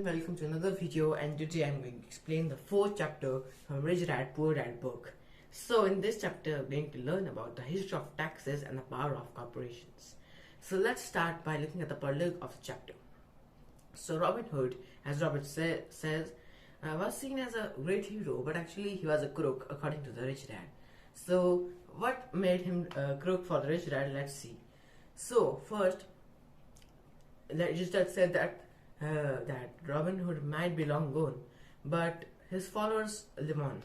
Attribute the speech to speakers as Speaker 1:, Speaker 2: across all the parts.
Speaker 1: welcome to another video, and today I'm going to explain the fourth chapter from Rich Dad Poor Dad book. So in this chapter we're going to learn about the history of taxes and the power of corporations. So let's start by looking at the prologue of the chapter. So Robin Hood, as Robert says, was seen as a great hero, but actually he was a crook according to the Rich Dad. So what made him a crook for the Rich Dad? Let's see. So first, the Rich Dad said that Robin Hood might be long gone, but his followers live on.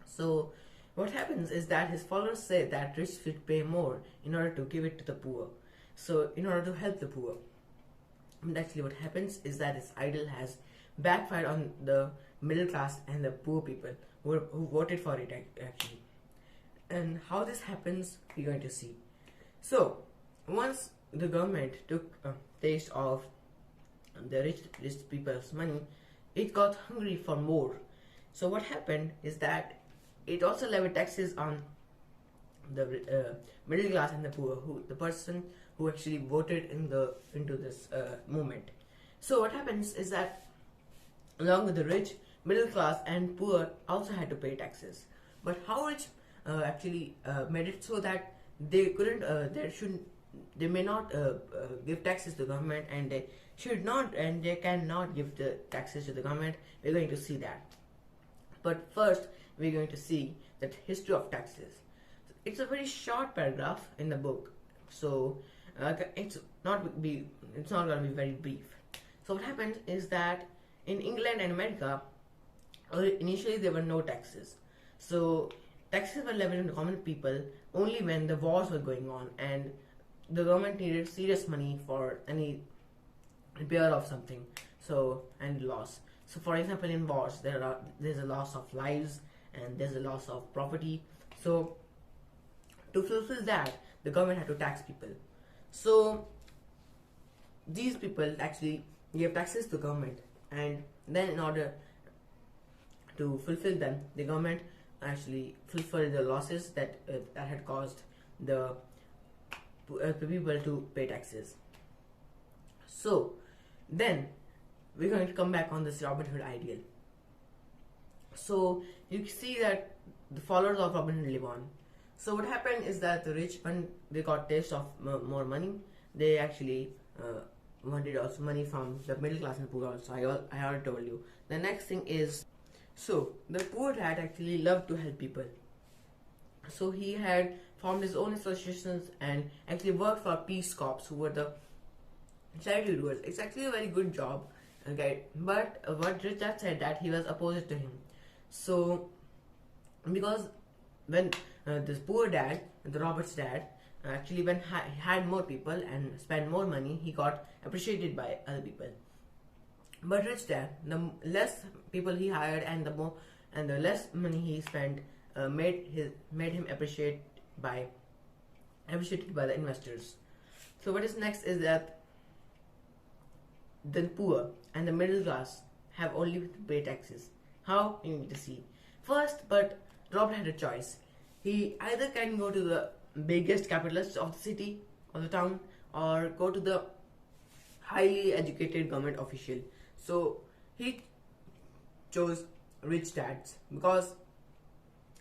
Speaker 1: So what happens is that his followers say that rich should pay more in order to give it to the poor. So in order to help the poor. And actually what happens is that this idol has backfired on the middle class and the poor people who voted for it actually. And how this happens, we're going to see. So once the government took a taste of the rich people's money, it got hungry for more. So what happened is that it also levied taxes on the middle class and the poor, the person who actually voted into this movement. So what happens is that along with the rich, middle class and poor also had to pay taxes. But how rich actually made it so that they couldn't, they may not give taxes to the government, and they should not, and they cannot give the taxes to the government. We're going to see that. But first, we're going to see the history of taxes. It's a very short paragraph in the book, so it's not going to be very brief. So what happened is that in England and America, initially there were no taxes. So taxes were levied on the common people only when the wars were going on and the government needed serious money for any repair of something, and loss. So for example, in wars there's a loss of lives and there's a loss of property. So to fulfill that, the government had to tax people. So these people actually gave taxes to government, and then in order to fulfill them, the government actually fulfilled the losses that had caused the people to pay taxes. So then we're going to come back on this Robin Hood ideal. So you see that the followers of Robin Hood live on. So what happened is that the rich, when they got taste of more money, they actually wanted also money from the middle class and poor also. I already told you. The next thing is, so the poor dad actually loved to help people. So he had formed his own associations and actually worked for Peace Corps, who were the charity doers. It's actually a very good job, okay? But what Rich Dad said that he was opposed to him. So because when this poor dad, the Robert's dad, actually when he had more people and spent more money, he got appreciated by other people. But Rich Dad, the less people he hired and the less money he spent, made him appreciated by the investors. So what is next is that the poor and the middle class have only to pay taxes. How? You need to see. First, but Robert had a choice. He either can go to the biggest capitalist of the city or the town, or go to the highly educated government official. So he chose Rich Dad's because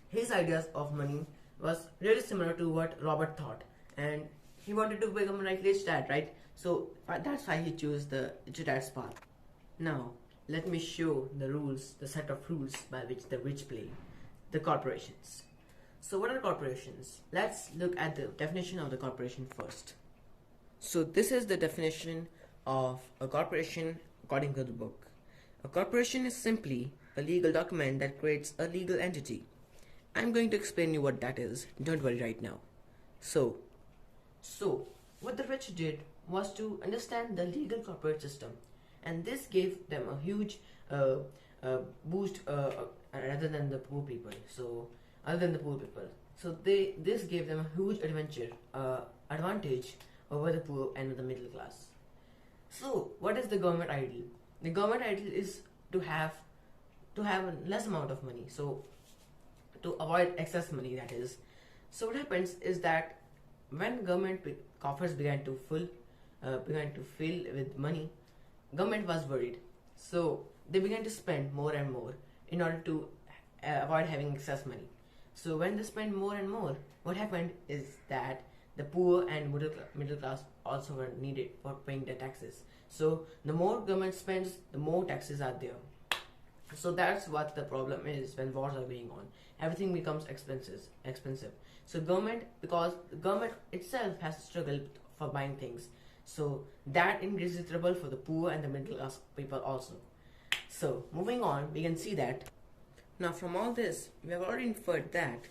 Speaker 1: his ideas of money was really similar to what Robert thought, and he wanted to become like Rich Dad, right? So that's why he chose the Rich Dad's path. Now let me show the set of rules by which the rich play. The corporations. So what are corporations? Let's look at the definition of the corporation first. So this is the definition of a corporation according to the book. A corporation is simply a legal document that creates a legal entity. I'm going to explain you what that is. Don't worry right now. So what the rich did was to understand the legal corporate system, and this gave them a huge boost rather than the poor people. So this gave them a huge advantage over the poor and the middle class. So what is the government ideal? The government ideal is to have a less amount of money, so to avoid excess money, that is. So what happens is that when government coffers began to fill with money, government was worried So they began to spend more and more in order to avoid having excess money. So when they spend more and more, what happened is that the poor and middle class also were needed for paying their taxes. So the more government spends, the more taxes are there. So that's what the problem is when wars are going on. Everything becomes expensive. So because the government itself has struggled for buying things, so that increases trouble for the poor and the middle class people also. So moving on, we can see that now from all this, we have already inferred that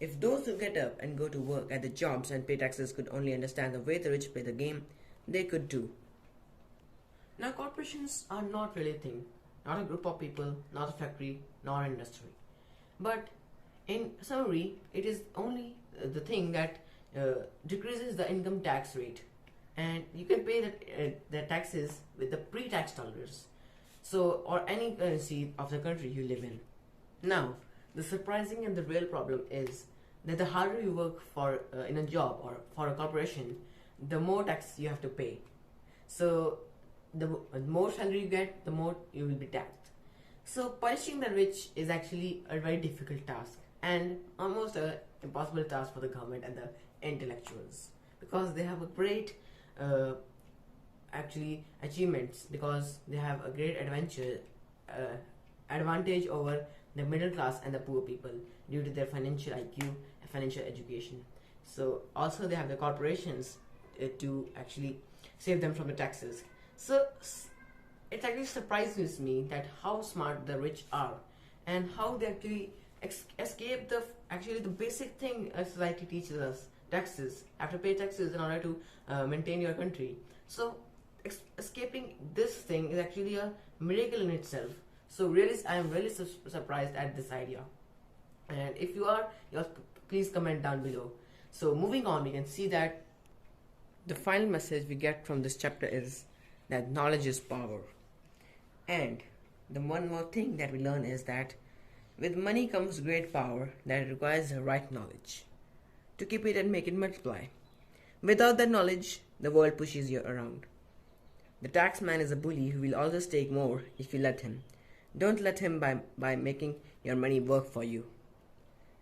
Speaker 1: if those who get up and go to work at the jobs and pay taxes could only understand the way the rich play the game, they could too. Now corporations are not really a thing, not a group of people, not a factory, nor an industry. But in summary, it is only the thing that decreases the income tax rate, and you can pay the taxes with the pre-tax dollars, so or any currency of the country you live in. Now, the surprising and the real problem is that the harder you work for in a job or for a corporation, the more tax you have to pay. So the more salary you get, the more you will be taxed. So punishing the rich is actually a very difficult task and almost an impossible task for the government and the intellectuals, because they have a great actually achievements, because they have a great advantage over the middle class and the poor people due to their financial IQ and financial education. So also they have the corporations to actually save them from the taxes. So it actually surprises me that how smart the rich are and how they actually escape the basic thing a society teaches us: taxes. Have to pay taxes in order to maintain your country. So escaping this thing is actually a miracle in itself. So really, I am really surprised at this idea. And if you are, please comment down below. So moving on, we can see that the final message we get from this chapter is that knowledge is power. And the one more thing that we learn is that with money comes great power that requires the right knowledge to keep it and make it multiply. Without that knowledge, the world pushes you around. The tax man is a bully who will always take more if you let him. Don't let him by making your money work for you.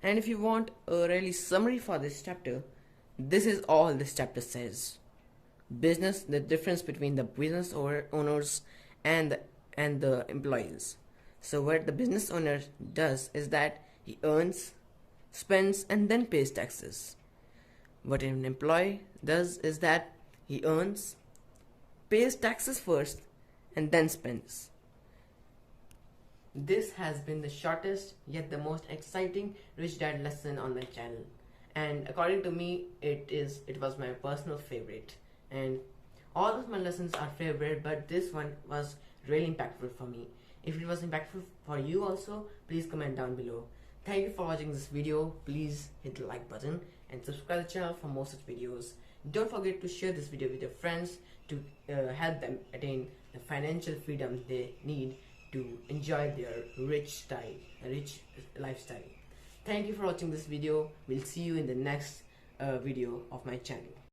Speaker 1: And if you want a really summary for this chapter, this is all this chapter says. Business, the difference between the business owners and the employees. So what the business owner does is that he earns, spends, and then pays taxes. What an employee does is that he earns, pays taxes first, and then spends. This has been the shortest yet the most exciting Rich Dad lesson on my channel, and according to me it was my personal favorite. And all of my lessons are favorite, but this one was really impactful for me. If it was impactful for you also, please comment down below. Thank you for watching this video. Please hit the like button and subscribe to the channel for more such videos. Don't forget to share this video with your friends to help them attain the financial freedom they need to enjoy their rich lifestyle. Thank you for watching this video. We'll see you in the next video of my channel.